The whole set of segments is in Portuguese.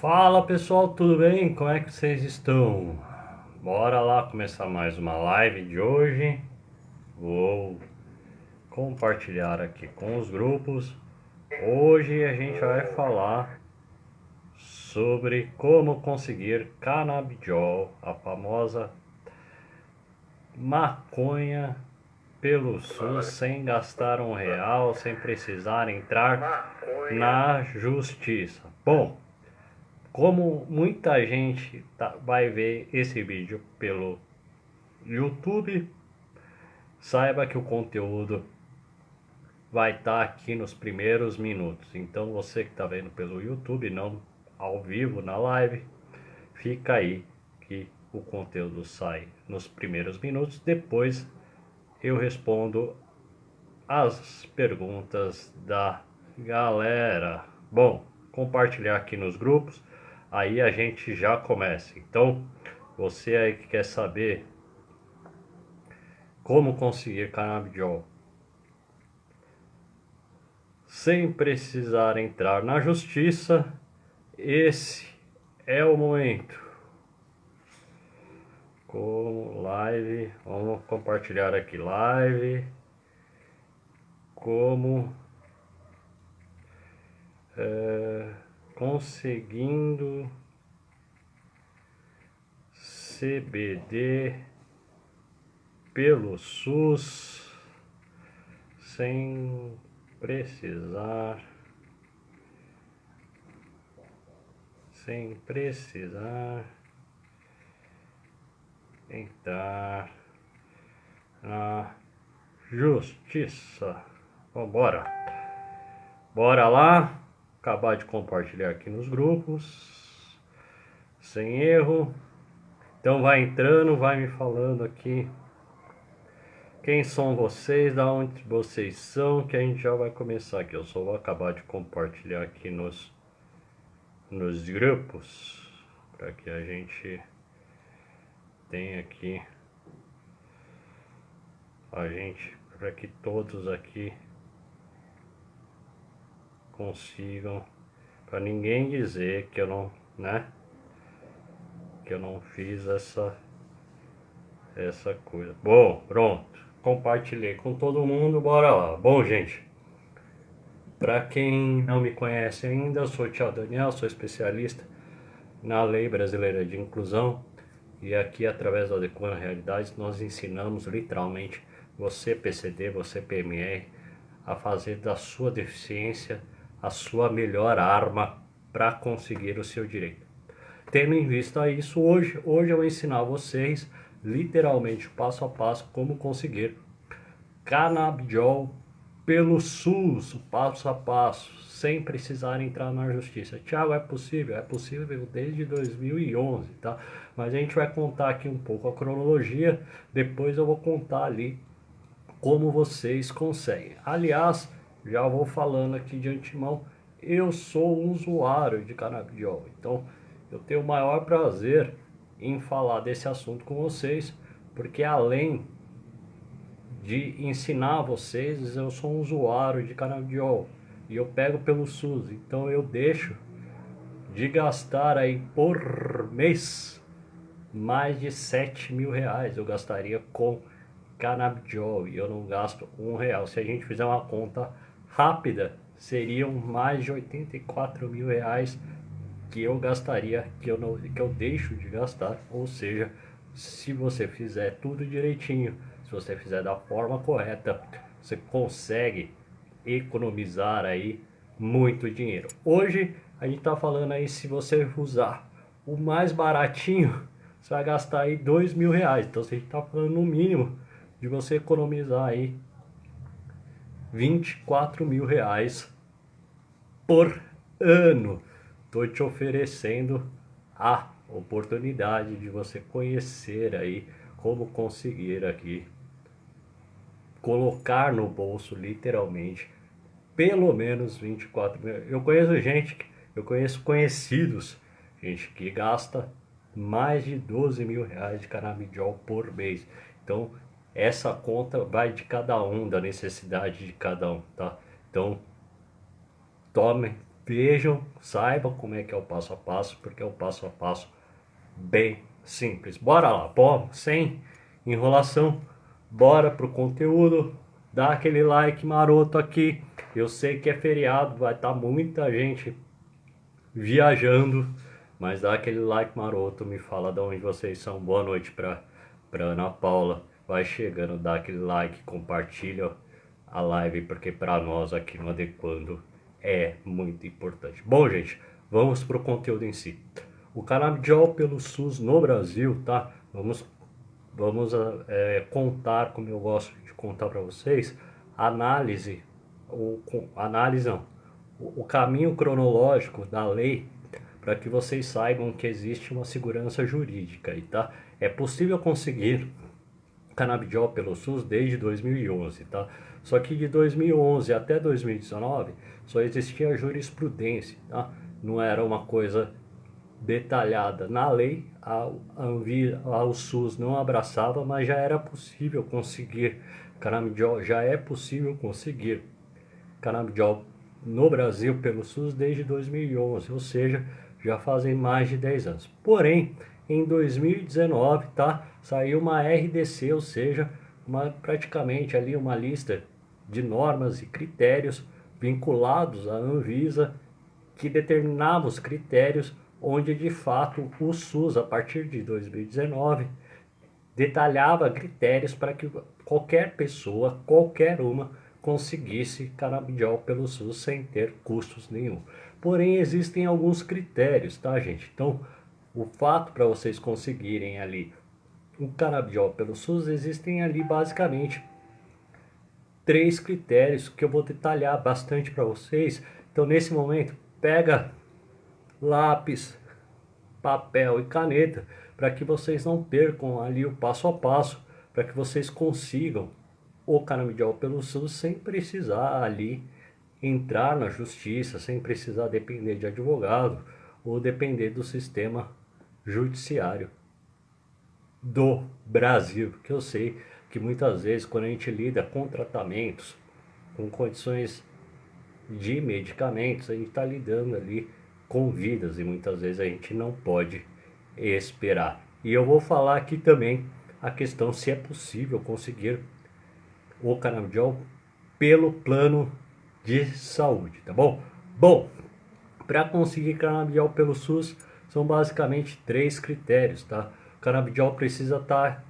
Fala pessoal, tudo bem? Como é que vocês estão? Bora lá começar mais uma live de hoje. Vou compartilhar aqui com os grupos. Hoje a gente vai falar sobre como conseguir canabidiol, a famosa maconha pelo SUS, sem gastar um real, sem precisar entrar na justiça. Bom, como muita gente vai ver esse vídeo pelo YouTube, saiba que o conteúdo vai estar aqui nos primeiros minutos. Então você que está vendo pelo YouTube, não ao vivo na live, fica aí que o conteúdo sai nos primeiros minutos. Depois eu respondo as perguntas da galera. Bom, compartilhar aqui nos grupos, aí a gente já começa. Então, você aí que quer saber como conseguir canabidiol sem precisar entrar na justiça, esse é o momento. Com live, vamos compartilhar aqui live. Como conseguindo CBD pelo SUS sem precisar entrar na justiça. Vambora, bora lá, acabar de compartilhar aqui nos grupos, sem erro. Então vai entrando, vai me falando aqui quem são vocês, da onde vocês são, que a gente já vai começar aqui. Eu só vou acabar de compartilhar aqui nos grupos, para que a gente tenha aqui, para que todos aqui consigam, para ninguém dizer que eu não, né, que eu não fiz essa coisa. Bom, pronto, compartilhei com todo mundo, bora lá. Bom, gente, para quem não me conhece ainda, eu sou o Tio Daniel, sou especialista na Lei Brasileira de Inclusão, e aqui através da Adequando Realidades nós ensinamos literalmente você PCD, você PMR, a fazer da sua deficiência a sua melhor arma para conseguir o seu direito. Tendo em vista isso, hoje eu vou ensinar vocês literalmente passo a passo como conseguir canabidiol pelo SUS, passo a passo, sem precisar entrar na justiça. Tiago, é possível? É possível desde 2011, tá? Mas a gente vai contar aqui um pouco a cronologia, depois eu vou contar ali como vocês conseguem. Aliás, já vou falando aqui de antemão, eu sou um usuário de canabidiol, então eu tenho o maior prazer em falar desse assunto com vocês, porque além de ensinar vocês, eu sou um usuário de canabidiol e eu pego pelo SUS, então eu deixo de gastar aí por mês mais de 7 mil reais eu gastaria com canabidiol e eu não gasto um real. Se a gente fizer uma conta rápida, seriam mais de 84 mil reais que eu gastaria, que eu deixo de gastar. Ou seja, se você fizer tudo direitinho, se você fizer da forma correta, você consegue economizar aí muito dinheiro. Hoje a gente está falando aí, se você usar o mais baratinho, você vai gastar aí 2 mil reais. Então a gente está falando no mínimo de você economizar aí 24 mil reais por ano. Estou te oferecendo a oportunidade de você conhecer aí como conseguir aqui colocar no bolso literalmente pelo menos 24 mil. Eu conheço conhecidos, gente que gasta mais de 12 mil reais de canabidiol por mês. Então essa conta vai de cada um, da necessidade de cada um, tá? Então tome vejam, saibam como é que é o passo a passo, porque é o passo a passo bem simples. Bora lá, bom, sem enrolação, bora pro conteúdo, dá aquele like maroto aqui. Eu sei que é feriado, vai estar muita gente viajando, mas dá aquele like maroto, me fala de onde vocês são. Boa noite para Ana Paula. Vai chegando, dá aquele like, compartilha a live, porque para nós aqui no Adequando é muito importante. Bom, gente, vamos para o conteúdo em si. O canabidiol pelo SUS no Brasil, tá? Vamos contar, como eu gosto de contar para vocês, o caminho cronológico da lei, para que vocês saibam que existe uma segurança jurídica aí, tá? É possível conseguir canabidiol pelo SUS desde 2011, tá? Só que de 2011 até 2019 só existia jurisprudência, tá? Não era uma coisa detalhada na lei, o SUS não abraçava, mas já era possível conseguir canabidiol, já é possível conseguir canabidiol no Brasil pelo SUS desde 2011, ou seja, já fazem mais de 10 anos. Porém, em 2019, tá, saiu uma RDC, ou seja, praticamente ali uma lista de normas e critérios vinculados à Anvisa que determinava os critérios onde de fato o SUS, a partir de 2019, detalhava critérios para que qualquer pessoa, qualquer uma, conseguisse canabidiol pelo SUS sem ter custos nenhum. Porém, existem alguns critérios, tá, gente? Então, o fato para vocês conseguirem ali um canabidiol pelo SUS, existem ali basicamente 3 critérios que eu vou detalhar bastante para vocês. Então, nesse momento, pega lápis, papel e caneta para que vocês não percam ali o passo a passo, para que vocês consigam o canabidiol pelo SUS sem precisar ali entrar na justiça, sem precisar depender de advogado ou depender do sistema judiciário do Brasil, que eu sei que muitas vezes quando a gente lida com tratamentos, com condições de medicamentos, a gente está lidando ali com vidas e muitas vezes a gente não pode esperar. E eu vou falar aqui também a questão se é possível conseguir o canabidiol pelo plano de saúde, tá bom? Bom, para conseguir canabidiol pelo SUS são basicamente 3 critérios, tá? O canabidiol precisa estar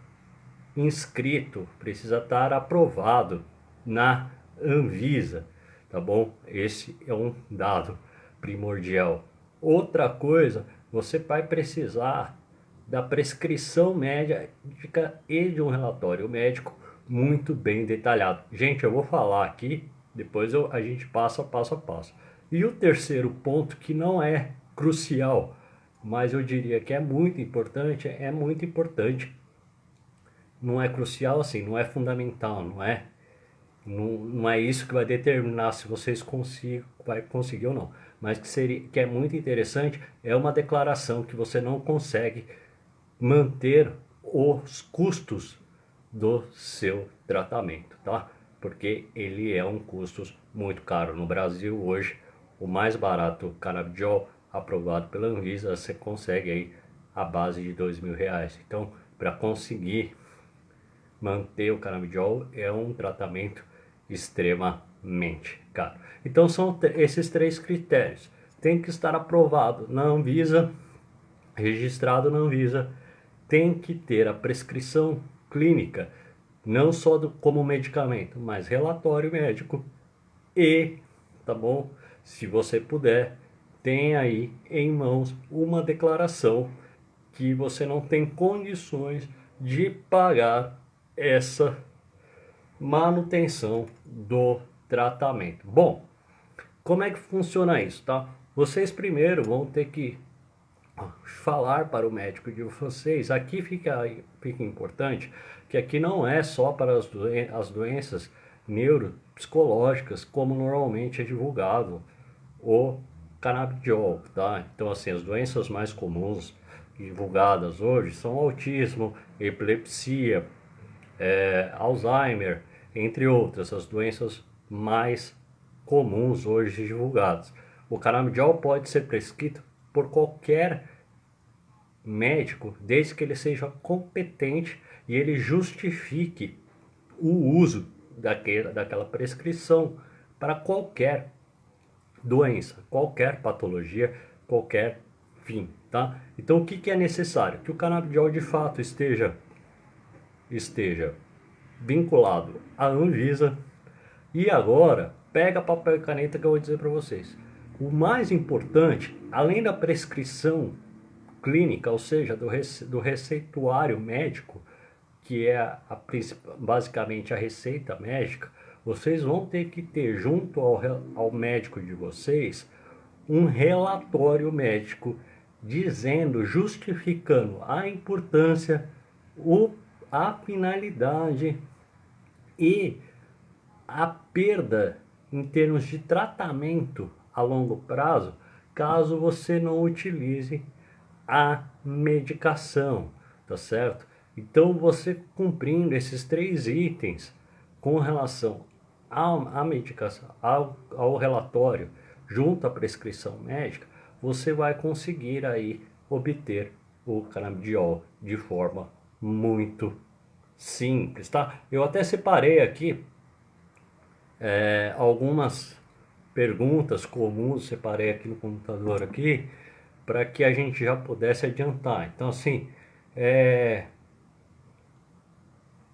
inscrito, precisa estar aprovado na Anvisa, tá bom? Esse é um dado primordial. Outra coisa, você vai precisar da prescrição médica e de um relatório médico muito bem detalhado. Gente, eu vou falar aqui, depois a gente passa passo a passo. E o terceiro ponto, que não é crucial, mas eu diria que é muito importante, não é crucial assim, não é fundamental, não é isso que vai determinar se vocês vai conseguir ou não, mas que é muito interessante, é uma declaração que você não consegue manter os custos do seu tratamento, tá? Porque ele é um custo muito caro. No Brasil hoje, o mais barato canabidiol aprovado pela Anvisa, você consegue aí a base de R$ 2.000. Então, para conseguir manter o canabidiol é um tratamento extremamente caro. Então são esses 3 critérios. Tem que estar aprovado na Anvisa, registrado na Anvisa, tem que ter a prescrição clínica, não só como medicamento, mas relatório médico e, tá bom? Se você puder, tem aí em mãos uma declaração que você não tem condições de pagar essa manutenção do tratamento. Bom, como é que funciona isso, tá? Vocês primeiro vão ter que falar para o médico de vocês. Aqui fica importante que aqui não é só para as doenças neuropsicológicas, como normalmente é divulgado o canabidiol, tá? Então, assim, as doenças mais comuns divulgadas hoje são autismo, epilepsia, Alzheimer, entre outras, as doenças mais comuns hoje divulgadas. O canabidiol pode ser prescrito por qualquer médico, desde que ele seja competente e ele justifique o uso daquela prescrição para qualquer doença, qualquer patologia, qualquer fim, tá? Então o que é necessário? Que o canabidiol de fato esteja vinculado à Anvisa. E agora, pega papel e caneta que eu vou dizer para vocês. O mais importante, além da prescrição clínica, ou seja, do receituário médico, que é basicamente a receita médica, vocês vão ter que ter junto ao médico de vocês um relatório médico dizendo, justificando a importância, a finalidade e a perda em termos de tratamento a longo prazo, caso você não utilize a medicação, tá certo? Então você cumprindo esses 3 itens com relação à medicação, ao relatório, junto à prescrição médica, você vai conseguir aí obter o canabidiol de forma muito simples, tá? Eu até separei aqui algumas perguntas comuns, separei aqui no computador aqui, para que a gente já pudesse adiantar. Então assim,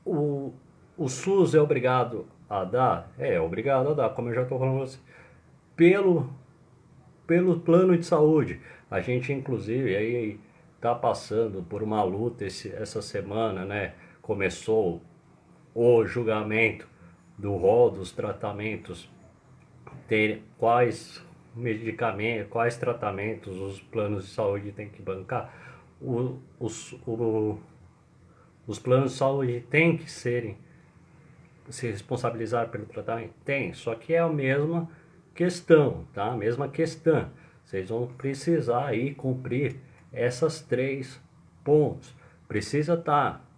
o SUS é obrigado a dar? É obrigado a dar, como eu já estou falando você, pelo plano de saúde. A gente inclusive aí está passando por uma luta essa semana, né? Começou o julgamento do rol dos tratamentos, ter quais medicamentos, quais tratamentos os planos de saúde têm que bancar. Os planos de saúde têm que se responsabilizar pelo tratamento? Tem, só que é a mesma questão, tá? A mesma questão. Vocês vão precisar aí cumprir essas 3 pontos. Precisa estar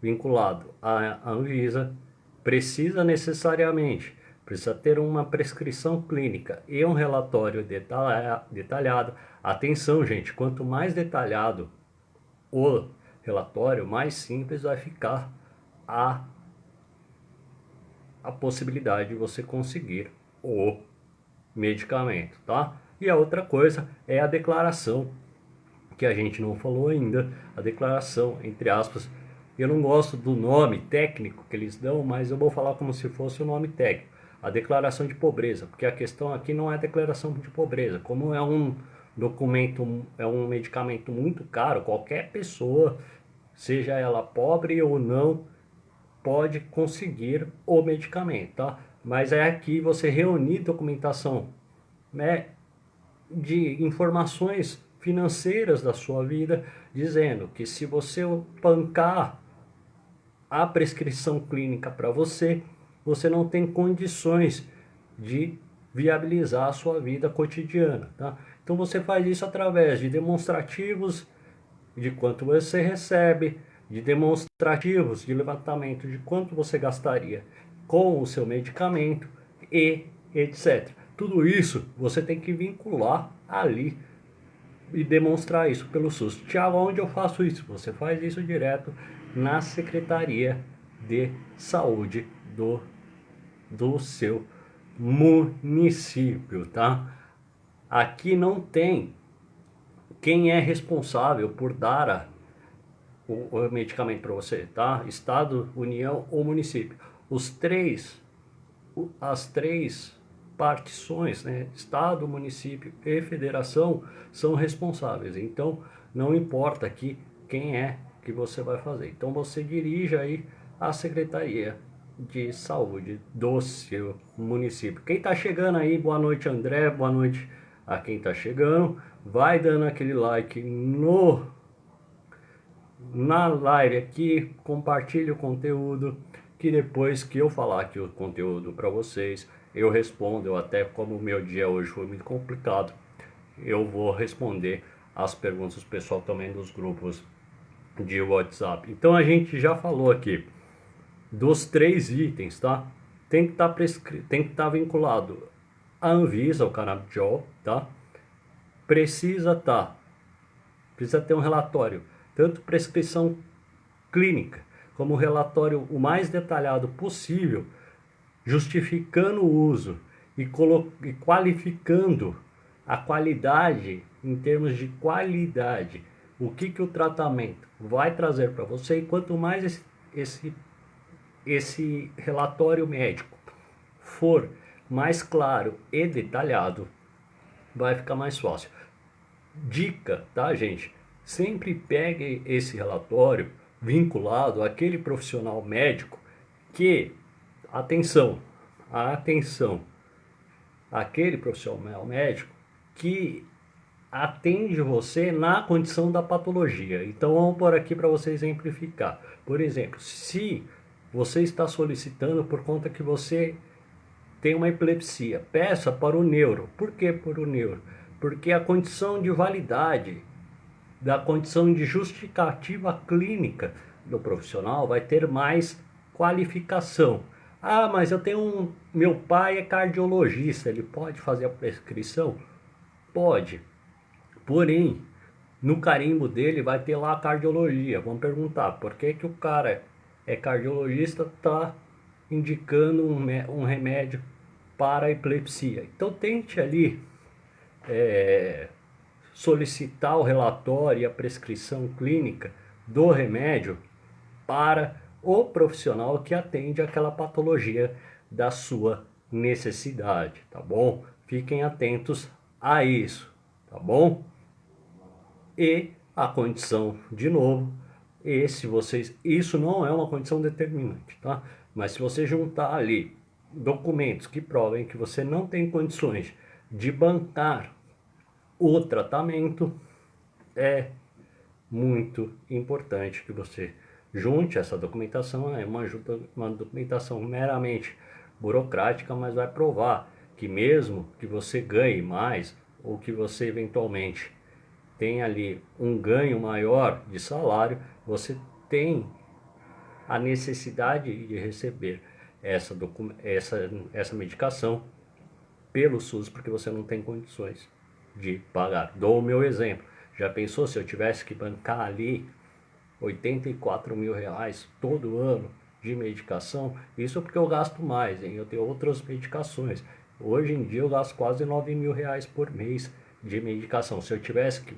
vinculado à Anvisa, precisa ter uma prescrição clínica e um relatório detalhado. Atenção, gente, quanto mais detalhado o relatório, mais simples vai ficar a possibilidade de você conseguir o medicamento, tá? E a outra coisa é a declaração, que a gente não falou ainda, a declaração, entre aspas. Eu não gosto do nome técnico que eles dão, mas eu vou falar como se fosse o nome técnico. A declaração de pobreza, porque a questão aqui não é declaração de pobreza. Como é um documento, é um medicamento muito caro, qualquer pessoa, seja ela pobre ou não, pode conseguir o medicamento, tá? Mas é aqui você reunir documentação, né, de informações financeiras da sua vida, dizendo que se você bancar a prescrição clínica para você, você não tem condições de viabilizar a sua vida cotidiana, tá? Então você faz isso através de demonstrativos de quanto você recebe, de demonstrativos de levantamento de quanto você gastaria com o seu medicamento e etc. Tudo isso você tem que vincular ali e demonstrar isso pelo SUS. Tiago, onde eu faço isso? Você faz isso direto na Secretaria de Saúde do seu município, tá? Aqui não tem quem é responsável por dar o medicamento para você, tá? Estado, União ou município. As três partições, né? Estado, município e federação são responsáveis. Então, não importa aqui quem é que você vai fazer. Então, você dirige aí a Secretaria de Saúde do seu município. Quem está chegando aí, boa noite, André, boa noite a quem está chegando. Vai dando aquele like na live aqui, compartilhe o conteúdo, que depois que eu falar aqui o conteúdo para vocês, eu respondo. Eu até, como o meu dia hoje foi muito complicado, eu vou responder as perguntas do pessoal também dos grupos de WhatsApp. Então a gente já falou aqui dos 3 itens, tá? tem que estar vinculado à Anvisa, o canabidiol, tá? Precisa ter um relatório, tanto prescrição clínica, como um relatório o mais detalhado possível, justificando o uso e qualificando a qualidade, em termos de qualidade, o que o tratamento vai trazer para você, e quanto mais esse relatório médico for mais claro e detalhado, vai ficar mais fácil. Dica, tá, gente? Sempre pegue esse relatório vinculado àquele profissional médico que, atenção, aquele profissional médico que atende você na condição da patologia. Então vamos por aqui para você exemplificar. Por exemplo, se você está solicitando por conta que você tem uma epilepsia, peça para o neuro. Por que para o neuro? Porque a condição de validade da condição de justificativa clínica do profissional vai ter mais qualificação. Ah, mas meu pai é cardiologista, ele pode fazer a prescrição? Pode. Porém, no carimbo dele vai ter lá a cardiologia. Vamos perguntar, por que o cara é cardiologista, está indicando um remédio para a epilepsia? Então tente ali solicitar o relatório e a prescrição clínica do remédio para o profissional que atende aquela patologia da sua necessidade, tá bom? Fiquem atentos a isso, tá bom? E a condição, de novo, isso não é uma condição determinante, tá? Mas se você juntar ali documentos que provem que você não tem condições de bancar o tratamento, é muito importante que você junte essa documentação. É uma documentação meramente burocrática, mas vai provar que mesmo que você ganhe mais, ou que você eventualmente tenha ali um ganho maior de salário, você tem a necessidade de receber essa medicação pelo SUS, porque você não tem condições de pagar. Dou o meu exemplo. Já pensou se eu tivesse que bancar ali 84 mil reais todo ano de medicação? Isso porque eu gasto mais, hein? Eu tenho outras medicações. Hoje em dia eu gasto quase 9 mil reais por mês de medicação. Se eu tivesse que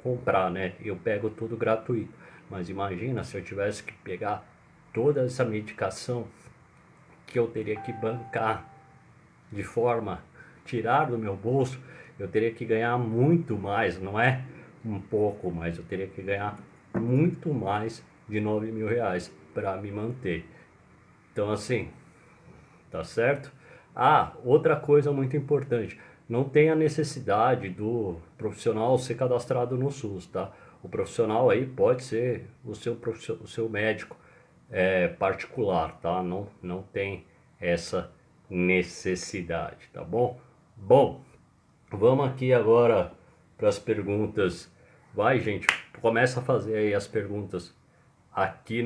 comprar, né, eu pego tudo gratuito. Mas imagina se eu tivesse que pegar toda essa medicação que eu teria que bancar de forma tirar do meu bolso, eu teria que ganhar muito mais, não é um pouco, mas eu teria que ganhar muito mais de 9 mil reais para me manter. Então assim, tá certo? Ah, outra coisa muito importante, não tem a necessidade do profissional ser cadastrado no SUS, tá? O profissional aí pode ser o seu médico particular, tá? Não tem essa necessidade, tá bom? Bom, vamos aqui agora para as perguntas. Vai, gente, começa a fazer aí as perguntas aqui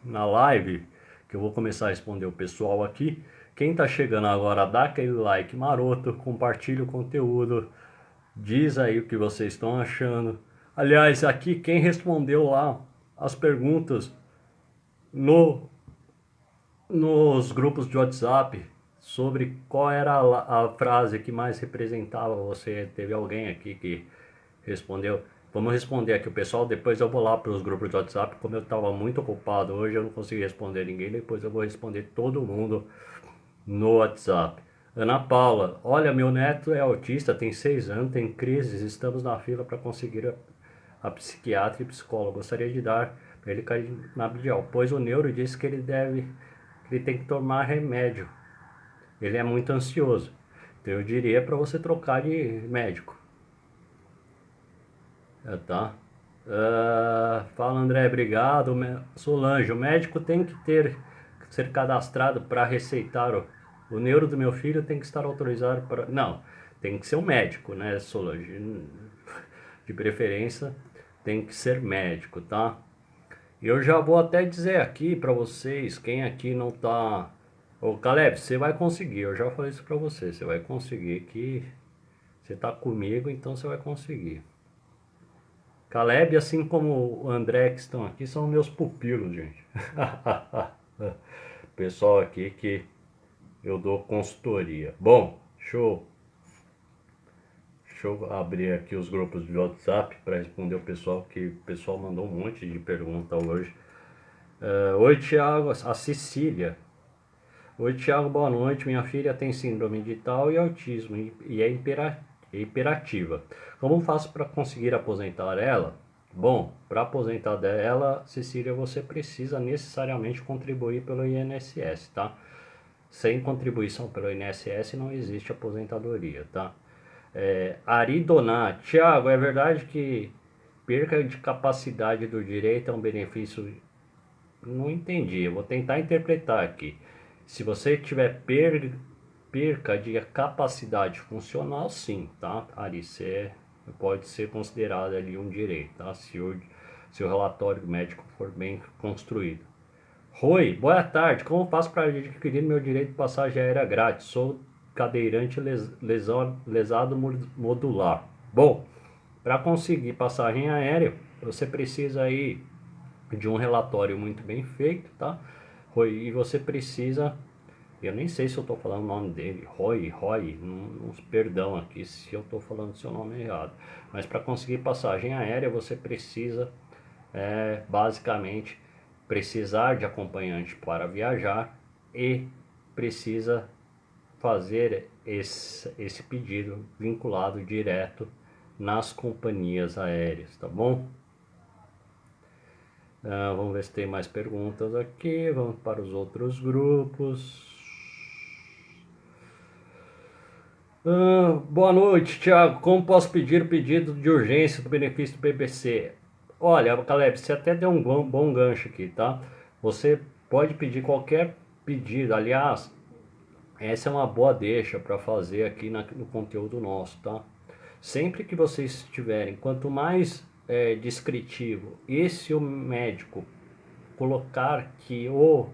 na live, que eu vou começar a responder o pessoal aqui. Quem tá chegando agora, dá aquele like maroto, compartilha o conteúdo, diz aí o que vocês estão achando. Aliás, aqui quem respondeu lá as perguntas nos grupos de WhatsApp sobre qual era a frase que mais representava você, teve alguém aqui que respondeu. Vamos responder aqui o pessoal, depois eu vou lá para os grupos de WhatsApp, como eu estava muito ocupado hoje, eu não consegui responder ninguém, depois eu vou responder todo mundo no WhatsApp. Ana Paula, olha, meu neto é autista, tem 6 anos, tem crises, estamos na fila para conseguir a psiquiatra e psicólogo. Gostaria de dar para ele canabidiol, pois o neuro disse que ele tem que tomar remédio. Ele é muito ansioso. Então eu diria para você trocar de médico. Tá? Fala, André, obrigado. Solange, o médico tem que ser cadastrado para receitar o neuro do meu filho, tem que estar autorizado para... Não, tem que ser um médico, né, Solange? De preferência, tem que ser médico, tá? Eu já vou até dizer aqui para vocês, quem aqui não tá Ô Caleb, você vai conseguir, eu já falei isso pra você, você vai conseguir que você tá comigo, então você vai conseguir. Caleb, assim como o André que estão aqui, são meus pupilos, gente. Pessoal aqui que eu dou consultoria. Bom, deixa eu abrir aqui os grupos de WhatsApp para responder o pessoal, que o pessoal mandou um monte de pergunta hoje. Oi, Thiago, a Cecília. Oi, Thiago, boa noite. Minha filha tem síndrome de Down e autismo e é hiperativa. Como faço para conseguir aposentar ela? Bom, para aposentar dela, Cecília, você precisa necessariamente contribuir pelo INSS, tá? Sem contribuição pelo INSS não existe aposentadoria, tá? Ari Donat, Thiago, é verdade que perca de capacidade do direito é um benefício? Não entendi, eu vou tentar interpretar aqui. Se você tiver perca de capacidade funcional, sim, tá? Ari, você pode ser considerado ali um direito, tá? Se o relatório médico for bem construído. Rui, boa tarde. Como faço para adquirir meu direito de passagem aérea grátis? Sou cadeirante lesado modular. Bom, para conseguir passagem aérea, você precisa aí de um relatório muito bem feito, tá? Rui, e você precisa, eu nem sei se eu estou falando o nome dele, Roy, perdão aqui se eu estou falando seu nome errado, mas para conseguir passagem aérea você precisa, basicamente, precisar de acompanhante para viajar e precisa fazer esse pedido vinculado direto nas companhias aéreas, tá bom? Vamos ver se tem mais perguntas aqui. Vamos para os outros grupos. Boa noite, Thiago. Como posso pedir o pedido de urgência do benefício do BBC? Olha, Caleb, você até deu um bom gancho aqui, tá? Você pode pedir qualquer pedido. Aliás, essa é uma boa deixa para fazer aqui no conteúdo nosso, tá? Sempre que vocês tiverem, quanto mais descritivo e se o médico colocar que o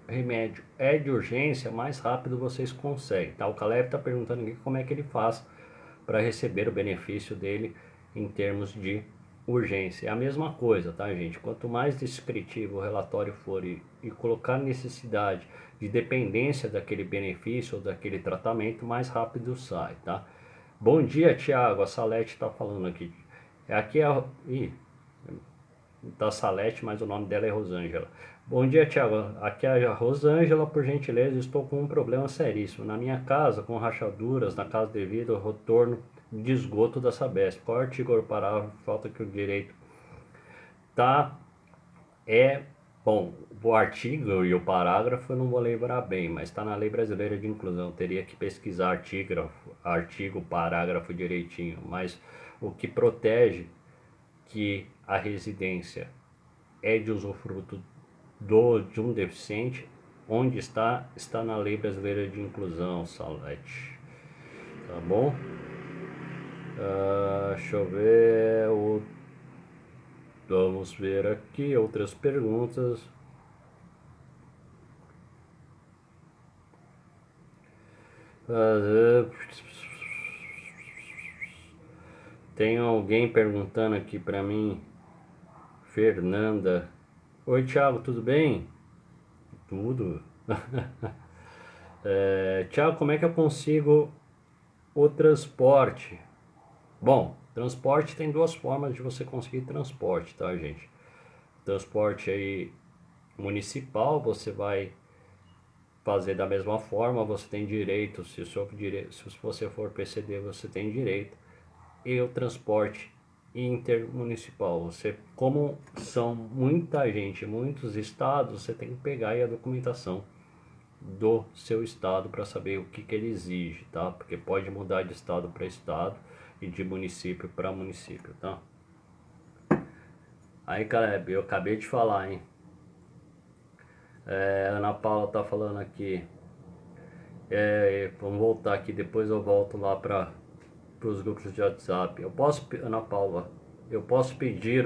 remédio é de urgência, mais rápido vocês conseguem, tá? O Caleb está perguntando aqui como é que ele faz para receber o benefício dele em termos de urgência. É a mesma coisa, tá, gente? Quanto mais descritivo o relatório for e colocar necessidade de dependência daquele benefício ou daquele tratamento, mais rápido sai, tá? Bom dia, Thiago. A Salete está falando aqui. Aqui é a... da Salete, mas o nome dela é Rosângela. Bom dia, Thiago. Aqui é a Rosângela, por gentileza. Estou com um problema seríssimo. Na minha casa, com rachaduras na casa devido ao retorno de esgoto da Sabesp. Qual artigo ou parágrafo falta que o direito tá? Bom, o artigo e o parágrafo eu não vou lembrar bem, mas está na Lei Brasileira de Inclusão. Teria que pesquisar artigo, parágrafo direitinho. Mas o que protege que a residência é de usufruto de um deficiente, onde está na Lei Brasileira de Inclusão, Salete. Tá bom? Deixa eu ver. Vamos ver aqui outras perguntas. Tem alguém perguntando aqui para mim. Fernanda. Oi, Thiago, tudo bem? Tudo. Thiago, como é que eu consigo o transporte? Bom, transporte tem duas formas de você conseguir transporte, tá, gente? Transporte aí municipal, você vai fazer da mesma forma, você tem direito, se você for PCD, você tem direito. E o transporte intermunicipal, você, como são muita gente, muitos estados, você tem que pegar aí a documentação do seu estado para saber o que ele exige, tá? Porque pode mudar de estado para estado e de município para município, tá? Aí, Caleb, eu acabei de falar, hein? Ana Paula tá falando aqui. Vamos voltar aqui, depois eu volto lá para os grupos de WhatsApp. Ana Paula, eu posso pedir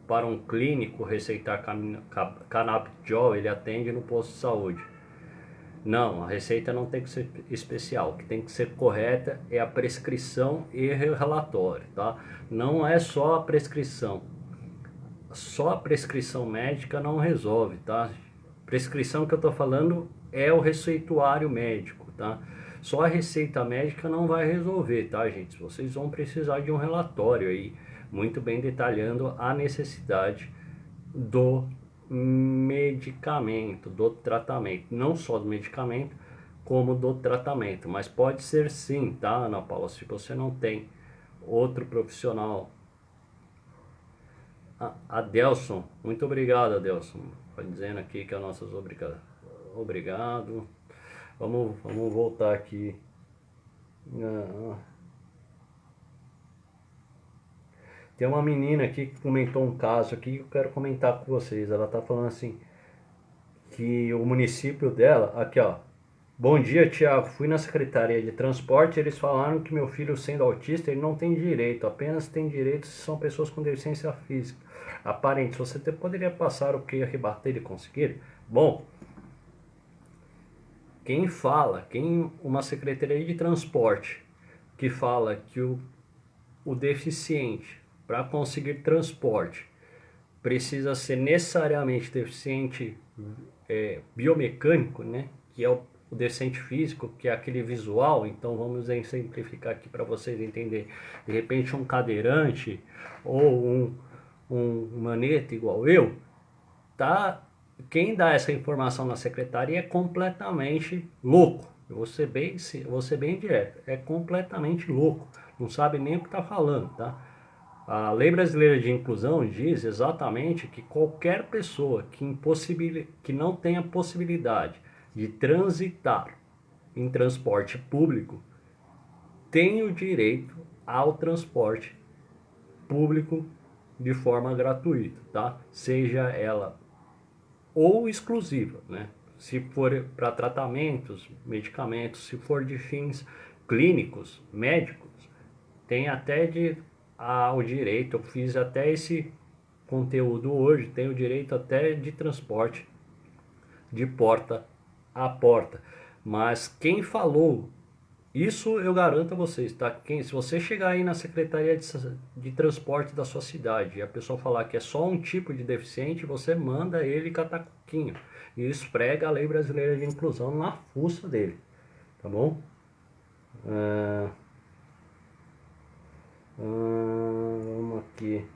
para um clínico receitar canabidiol, ele atende no posto de saúde. Não, a receita não tem que ser especial. O que tem que ser correta é a prescrição e o relatório, tá? Não é só a prescrição. Só a prescrição médica não resolve, tá? Prescrição que eu tô falando é o receituário médico, tá? Só a receita médica não vai resolver, tá, gente? Vocês vão precisar de um relatório aí, muito bem detalhando a necessidade do medicamento, do tratamento, não só do medicamento, como do tratamento, mas pode ser sim, tá, Ana Paula, se você não tem outro profissional. Adelson, muito obrigado, Adelson, tá dizendo aqui que é nossas obrigado. Vamos voltar aqui. Tem uma menina aqui que comentou um caso aqui que eu quero comentar com vocês. Ela tá falando assim que o município dela, aqui ó. Bom dia, Tiago. Fui na Secretaria de Transporte. Eles falaram que meu filho, sendo autista, ele não tem direito. Apenas tem direito se são pessoas com deficiência física aparente. Você poderia passar o que rebater e conseguir? Bom, uma Secretaria de Transporte que fala que o deficiente, para conseguir transporte, precisa ser necessariamente deficiente biomecânico, né? Que é o deficiente físico, que é aquele visual. Então vamos exemplificar aqui para vocês entenderem. De repente um cadeirante ou um maneta igual eu, tá? Quem dá essa informação na secretaria é completamente louco. Eu vou ser bem direto. É completamente louco. Não sabe nem o que está falando, tá? A Lei Brasileira de Inclusão diz exatamente que qualquer pessoa que não tenha possibilidade de transitar em transporte público tem o direito ao transporte público de forma gratuita, tá? Seja ela ou exclusiva, né? Se for para tratamentos, medicamentos, se for de fins clínicos, médicos, tem até o direito, eu fiz até esse conteúdo hoje, tem o direito até de transporte de porta a porta. Mas quem falou isso, eu garanto a vocês, tá? Se você chegar aí na Secretaria de Transporte da sua cidade e a pessoa falar que é só um tipo de deficiente, você manda ele catar coquinho e esfrega a Lei Brasileira de Inclusão na fuça dele, tá bom? Vamos aqui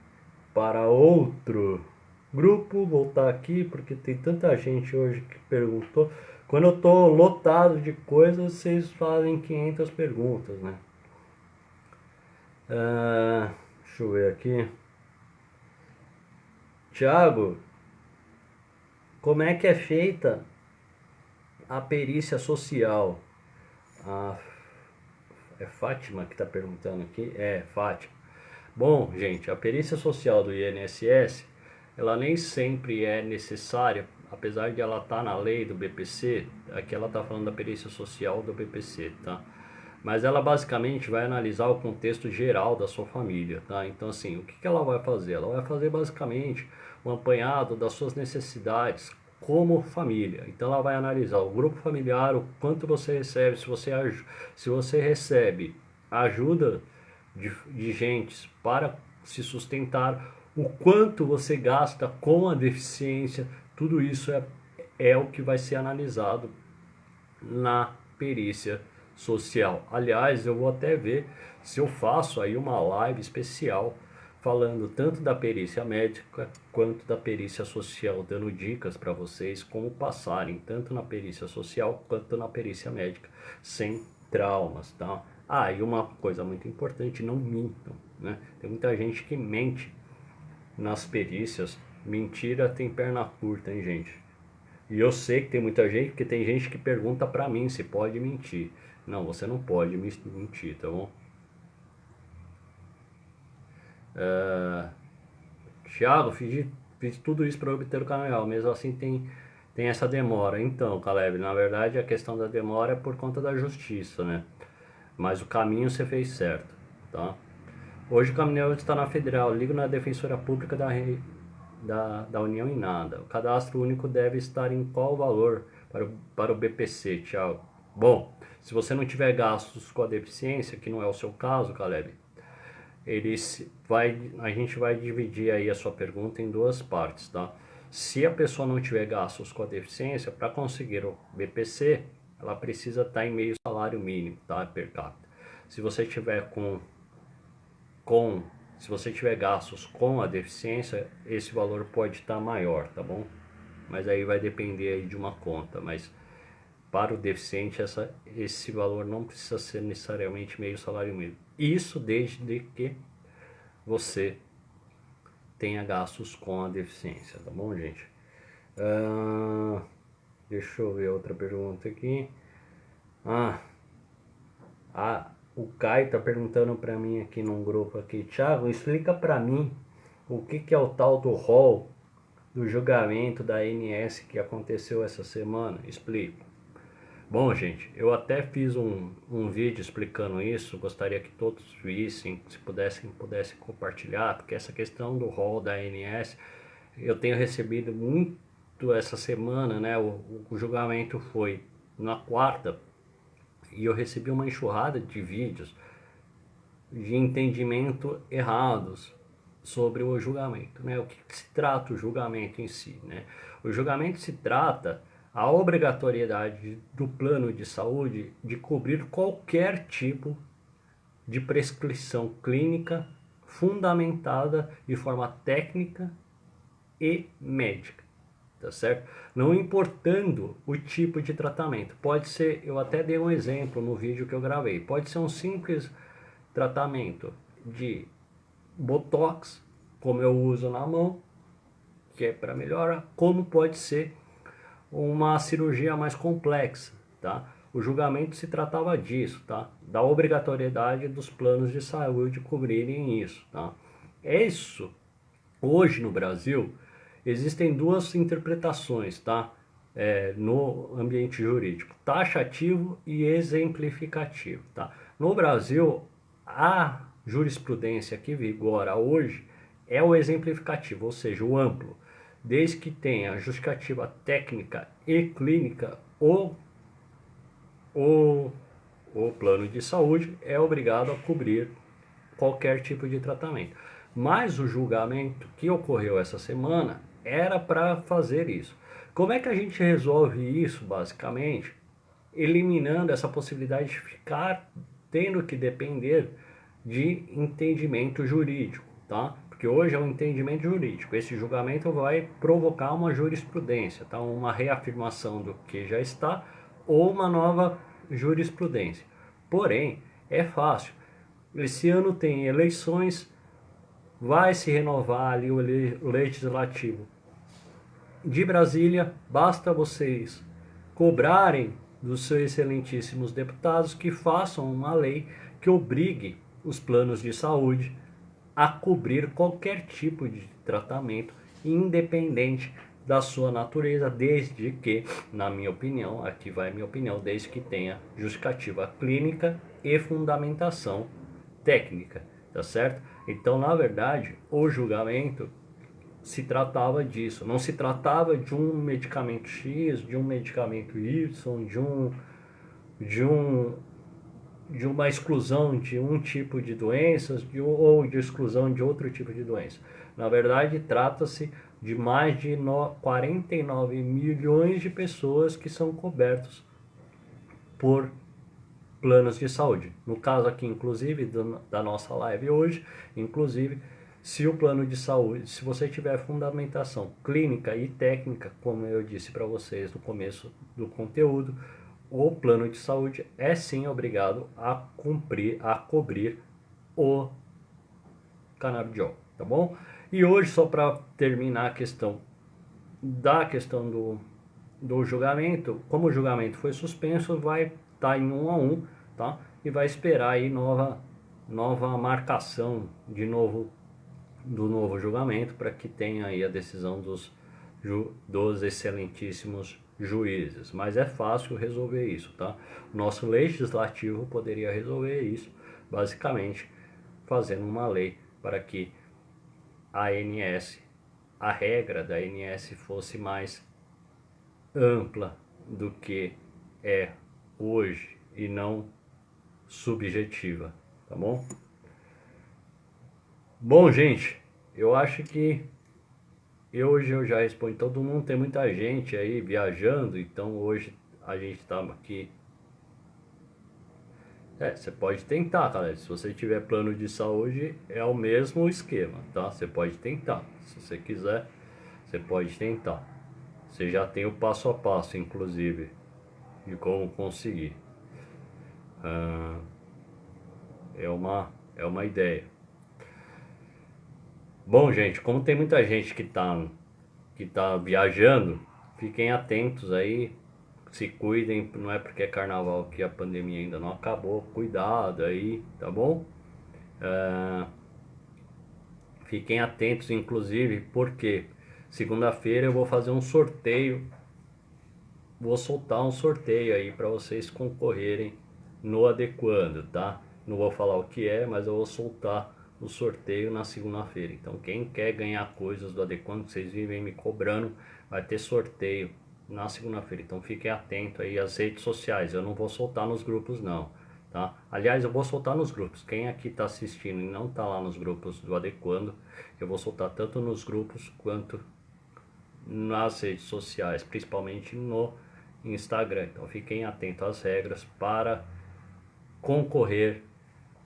para outro grupo, voltar aqui porque tem tanta gente hoje que perguntou. Quando eu tô lotado de coisas, vocês fazem 500 perguntas, né? Deixa eu ver aqui. Tiago, como é que é feita a perícia social? É Fátima que está perguntando aqui? É, Fátima. Bom, gente, a perícia social do INSS, ela nem sempre é necessária, apesar de ela estar na lei do BPC, aqui ela está falando da perícia social do BPC, tá? Mas ela basicamente vai analisar o contexto geral da sua família, tá? Então assim, o que ela vai fazer? Ela vai fazer basicamente um apanhado das suas necessidades como família. Então ela vai analisar o grupo familiar, o quanto você recebe, se você recebe ajuda de gentes para se sustentar, o quanto você gasta com a deficiência, tudo isso é o que vai ser analisado na perícia social. Aliás, eu vou até ver se eu faço aí uma live especial falando tanto da perícia médica quanto da perícia social, dando dicas para vocês como passarem tanto na perícia social quanto na perícia médica sem traumas, tá? E uma coisa muito importante, não mintam, né? Tem muita gente que mente nas perícias. Mentira tem perna curta, hein, gente? E eu sei que tem muita gente, porque tem gente que pergunta pra mim se pode mentir. Não, você não pode mentir, tá bom? Thiago, fiz tudo isso para obter o canal, mesmo assim tem essa demora. Então, Caleb, na verdade a questão da demora é por conta da justiça, né? Mas o caminho você fez certo, tá? Hoje o caminhão está na Federal, ligo na Defensora Pública da União e nada. O cadastro único deve estar em qual valor para o BPC, Thiago? Bom, se você não tiver gastos com a deficiência, que não é o seu caso, Caleb, a gente vai dividir aí a sua pergunta em duas partes, tá? Se a pessoa não tiver gastos com a deficiência, para conseguir o BPC, ela precisa estar em meio salário mínimo, tá? Per capita. Se você tiver se você tiver gastos com a deficiência, esse valor pode estar maior, tá bom? Mas aí vai depender aí de uma conta, mas para o deficiente esse valor não precisa ser necessariamente meio salário mínimo. Isso desde que você tenha gastos com a deficiência, tá bom, gente? Deixa eu ver outra pergunta aqui. O Caio tá perguntando para mim aqui num grupo aqui, Thiago, explica para mim o que é o tal do rol do julgamento da ANS que aconteceu essa semana. Explico. Bom, gente, eu até fiz um vídeo explicando isso, gostaria que todos vissem, se pudessem compartilhar, porque essa questão do rol da ANS, eu tenho recebido muito essa semana, né? O julgamento foi na quarta, e eu recebi uma enxurrada de vídeos de entendimento errados sobre o julgamento, né? O que se trata o julgamento em si, né? O julgamento se trata a obrigatoriedade do plano de saúde de cobrir qualquer tipo de prescrição clínica fundamentada de forma técnica e médica, tá certo? Não importando o tipo de tratamento. Pode ser, eu até dei um exemplo no vídeo que eu gravei, pode ser um simples tratamento de botox, como eu uso na mão, que é para melhorar, como pode ser uma cirurgia mais complexa, tá? O julgamento se tratava disso, tá? Da obrigatoriedade dos planos de saúde cobrirem isso, tá? É isso. Hoje no Brasil existem duas interpretações, tá? No ambiente jurídico, taxativo e exemplificativo, tá? No Brasil, a jurisprudência que vigora hoje é o exemplificativo, ou seja, o amplo, desde que tenha justificativa técnica e clínica, o, o plano de saúde é obrigado a cobrir qualquer tipo de tratamento. Mas o julgamento que ocorreu essa semana era para fazer isso. Como é que a gente resolve isso, basicamente? Eliminando essa possibilidade de ficar tendo que depender de entendimento jurídico, tá? Porque hoje é um entendimento jurídico. Esse julgamento vai provocar uma jurisprudência, tá? Uma reafirmação do que já está ou uma nova jurisprudência. Porém, é fácil. Esse ano tem eleições, vai se renovar ali o legislativo de Brasília, basta vocês cobrarem dos seus excelentíssimos deputados que façam uma lei que obrigue os planos de saúde a cobrir qualquer tipo de tratamento, independente da sua natureza, desde que, na minha opinião, aqui vai a minha opinião, desde que tenha justificativa clínica e fundamentação técnica, tá certo? Então, na verdade, o julgamento se tratava disso, não se tratava de um medicamento X, de um medicamento Y, de uma exclusão de um tipo de doenças ou de exclusão de outro tipo de doença. Na verdade, trata-se de mais de 49 milhões de pessoas que são cobertos por planos de saúde. No caso aqui, inclusive, da nossa live hoje, inclusive, se o plano de saúde, se você tiver fundamentação clínica e técnica, como eu disse para vocês no começo do conteúdo, o plano de saúde é sim obrigado a cobrir o canabidiol, tá bom? E hoje, só para terminar a questão do julgamento, como o julgamento foi suspenso, vai estar em 1 a 1, tá? E vai esperar aí nova marcação do novo julgamento para que tenha aí a decisão dos excelentíssimos juízes. Mas é fácil resolver isso, tá? Nosso legislativo poderia resolver isso, basicamente fazendo uma lei para que a regra da ANS fosse mais ampla do que é hoje e não subjetiva, tá bom? Bom, gente, eu acho que hoje eu já respondi todo mundo. Tem muita gente aí viajando, então hoje a gente tá aqui. Você pode tentar, cara. Se você tiver plano de saúde, é o mesmo esquema, tá? Você pode tentar. Se você quiser, você pode tentar. Você já tem o passo a passo, inclusive, de como conseguir. É uma ideia. Bom, gente, como tem muita gente que tá viajando, fiquem atentos aí, se cuidem, não é porque é carnaval que a pandemia ainda não acabou, cuidado aí, tá bom? Fiquem atentos, inclusive, porque segunda-feira eu vou fazer um sorteio, vou soltar um sorteio aí para vocês concorrerem no Adequando, tá? Não vou falar o que é, mas eu vou soltar o sorteio na segunda-feira. Então quem quer ganhar coisas do Adequando, que vocês vivem me cobrando, vai ter sorteio na segunda-feira. Então fiquem atentos aí às redes sociais. Eu não vou soltar nos grupos não, tá? Aliás, eu vou soltar nos grupos. Quem aqui está assistindo e não está lá nos grupos do Adequando, eu vou soltar tanto nos grupos quanto nas redes sociais, principalmente no Instagram. Então fiquem atentos às regras para concorrer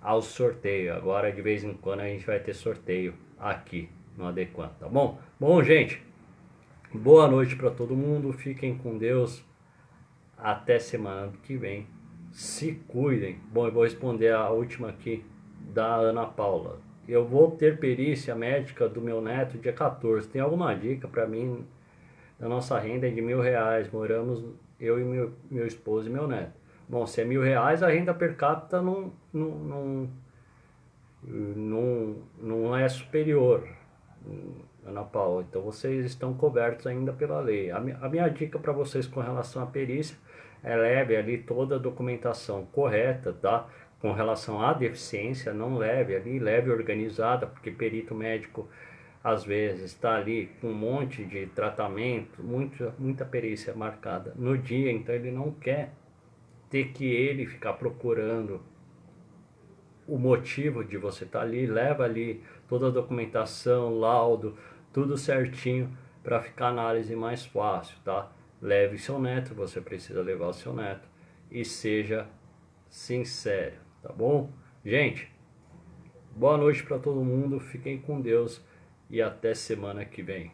ao sorteio. Agora de vez em quando a gente vai ter sorteio aqui no Adequando, tá bom? Bom, gente, boa noite para todo mundo. Fiquem com Deus. Até semana que vem. Se cuidem. Bom, eu vou responder a última aqui da Ana Paula. Eu vou ter perícia médica do meu neto dia 14. Tem alguma dica para mim? A nossa renda é de R$ 1.000. Moramos eu e meu esposo e meu neto. Bom, se é R$ 1.000, a renda per capita não é superior, Ana Paula. Então vocês estão cobertos ainda pela lei. A minha dica para vocês com relação à perícia é leve ali toda a documentação correta, tá? Com relação à deficiência, não leve ali, leve organizada, porque perito médico às vezes está ali com um monte de tratamento, muita perícia marcada no dia, então ele não quer ter que ele ficar procurando o motivo de você estar ali, leva ali toda a documentação, laudo, tudo certinho para ficar a análise mais fácil, tá? Leve seu neto, você precisa levar o seu neto e seja sincero, tá bom? Gente, boa noite para todo mundo, fiquem com Deus e até semana que vem.